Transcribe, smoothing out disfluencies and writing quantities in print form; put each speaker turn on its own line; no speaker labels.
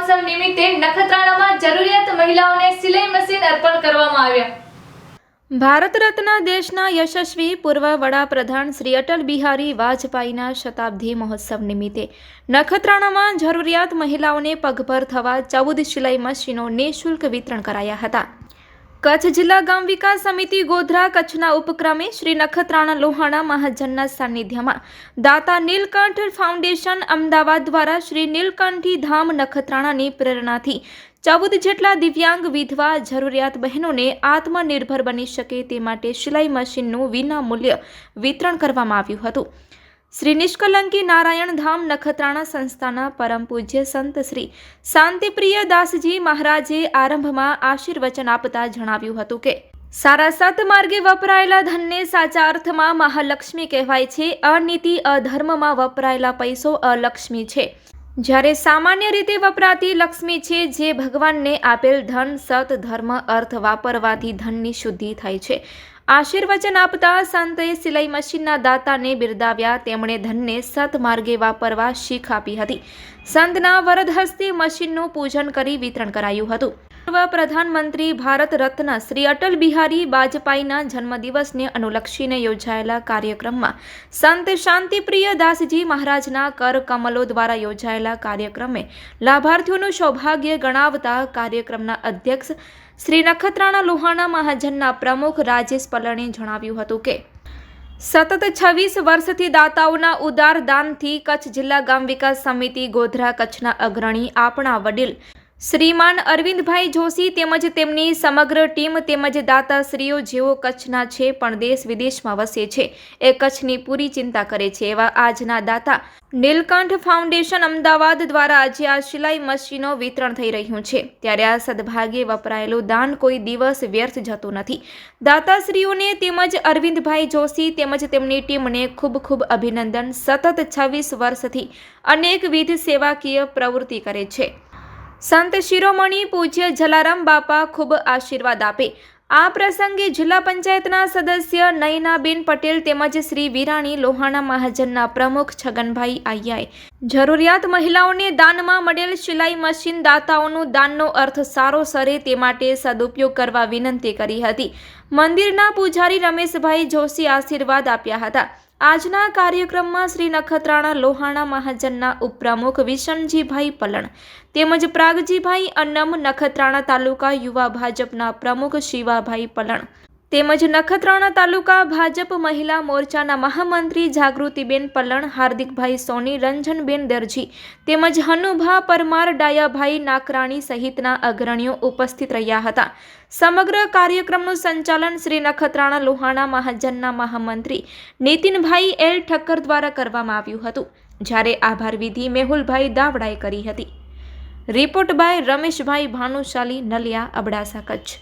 મહોત્સવ નિમિત્તે નખત્રાણામાં જરૂરિયાત મહિલાઓને સિલાઈ મશીન અર્પણ કરવામાં આવ્યા। ભારત રત્ન દેશના યશસ્વી પૂર્વ વડાપ્રધાન શ્રી અટલ બિહારી વાજપેયીના શતાબ્દી મહોત્સવ નિમિત્તે નખત્રાણામાં જરૂરિયાત મહિલાઓને પગભર થવા 14 સિલાઈ મશીનો નિઃશુલ્ક વિતરણ કરાયા હતા। કચ્છ જિલ્લા ગામ વિકાસ સમિતિ ગોધરા કચ્છના ઉપક્રમે શ્રી નખત્રાણા લોહાણા મહાજનના સાનિધ્યમાં દાતા નીલકંઠ ફાઉન્ડેશન અમદાવાદ દ્વારા શ્રી નીલકંઠી ધામ નખત્રાણાની પ્રેરણાથી 14 જેટલા દિવ્યાંગ વિધવા જરૂરિયાત બહેનોને આત્મનિર્ભર બની શકે તે માટે સિલાઈ મશીનનું વિનામૂલ્ય વિતરણ કરવામાં આવ્યું હતું। શ્રી નિષ્કલંકી નારાયણ ધામ નખત્રાણા સંસ્થાના પરમ પૂજ્ય સંત શ્રી શાંતિપ્રિય દાસજી મહારાજે આરંભમાં આશીર્વચન આપતા જણાવ્યું હતું કે સારા સત્માર્ગે વપરાયેલા ધનને સાચા અર્થમાં મહાલક્ષ્મી કહેવાય છે। અનીતિ અધર્મમાં વપરાયેલા પૈસો અલક્ષ્મી છે, જ્યારે સામાન્ય રીતે વપરાતી લક્ષ્મી છે। જે ભગવાનને આપેલ ધન સત ધર્મ અર્થ વાપરવાથી ધનની શુદ્ધિ થાય છે। આશીર્વચન આપતા સંતે સિલાઈ મશીનના દાતાને બિરદાવ્યા। તેમણે ધનને સત્માર્ગે વાપરવા શીખ આપી હતી। સંતના વરદ હસ્તે મશીનનું પૂજન કરી વિતરણ કરાયું હતું। પૂર્વ પ્રધાનમંત્રી ભારત રત્ન શ્રી અટલ બિહારી વાજપેયીના જન્મદિવસને અનુલક્ષીને યોજાયેલા કાર્યક્રમમાં સંત શાંતિપ્રિય દાસજી મહારાજના કર કમલો દ્વારા યોજાયેલા કાર્યક્રમે લાભાર્થીઓનું સૌભાગ્ય ગણાવતા કાર્યક્રમના અધ્યક્ષ શ્રી નખત્રાણા લોહાણા મહાજનના પ્રમુખ રાજેશ પલણે જણાવ્યું હતું કે સતત 26 વર્ષથી દાતાઓના ઉદાર દાનથી કચ્છ જિલ્લા ગામ વિકાસ સમિતિ ગોધરા કચ્છના અગ્રણી આપણા વડીલ શ્રીમાન અરવિંદભાઈ જોશી તેમજ તેમની સમગ્ર ટીમ તેમજ દાતાશ્રીઓ જેઓ કચ્છના છે પણ દેશ વિદેશમાં વસે છે, એ કચ્છની પૂરી ચિંતા કરે છે એવા આજના દાતા નીલકંઠ ફાઉન્ડેશન અમદાવાદ દ્વારા આજે આ સિલાઈ મશીનો વિતરણ થઈ રહ્યું છે। ત્યારે આ સદભાગે વપરાયેલું દાન કોઈ દિવસ વ્યર્થ જતું નથી। દાતાશ્રીઓને તેમજ અરવિંદભાઈ જોશી તેમજ તેમની ટીમને ખૂબ ખૂબ અભિનંદન। સતત 26 વર્ષથી અનેકવિધ સેવાકીય પ્રવૃત્તિ કરે છે। સંત શિરોમણી પૂજ્ય જલારામ બાપા ખૂબ આશીર્વાદ આપે। આ પ્રસંગે જિલ્લા પંચાયતના સદસ્ય નયનાબેન પટેલ તેમજ શ્રી વિરાણી લોહાણા મહાજનના પ્રમુખ છગનભાઈ આયાએ જરૂરિયાત મહિલાઓને દાનમાં મળેલ સિલાઈ મશીન દાતાઓનું દાનનો અર્થ સારો સરે તે માટે સદુપયોગ કરવા વિનંતી કરી હતી। મંદિરના પૂજારી રમેશભાઈ જોશી આશીર્વાદ આપ્યા હતા। આજના કાર્યક્રમમાં શ્રી નખત્રાણા લોહાણા મહાજનના ઉપપ્રમુખ વિશનજીભાઈ પલણ તેમજ પ્રાગજીભાઈ અન્નમ, નખત્રાણા તાલુકા યુવા ભાજપના પ્રમુખ શિવાભાઈ પલણ તેમજ નખત્રાણા તાલુકા ભાજપ મહિલા મોરચાના મહામંત્રી જાગૃતિબેન પલણ, હાર્દિકભાઈ સોની, રંજનબેન દરજી તેમજ હનુભા પરમાર, ડાયાભાઈ નાકરાણી સહિતના અગ્રણીઓ ઉપસ્થિત રહ્યા હતા। સમગ્ર કાર્યક્રમનું સંચાલન શ્રી નખત્રાણા લોહાણા મહાજનના મહામંત્રી નીતિનભાઈ એલ ઠક્કર દ્વારા કરવામાં આવ્યું હતું, જ્યારે આભાર વિધિ મેહુલભાઈ દાવડાએ કરી હતી। Report by Rameshbhai Bhanushali, Naliya, Abdasa, Kutch.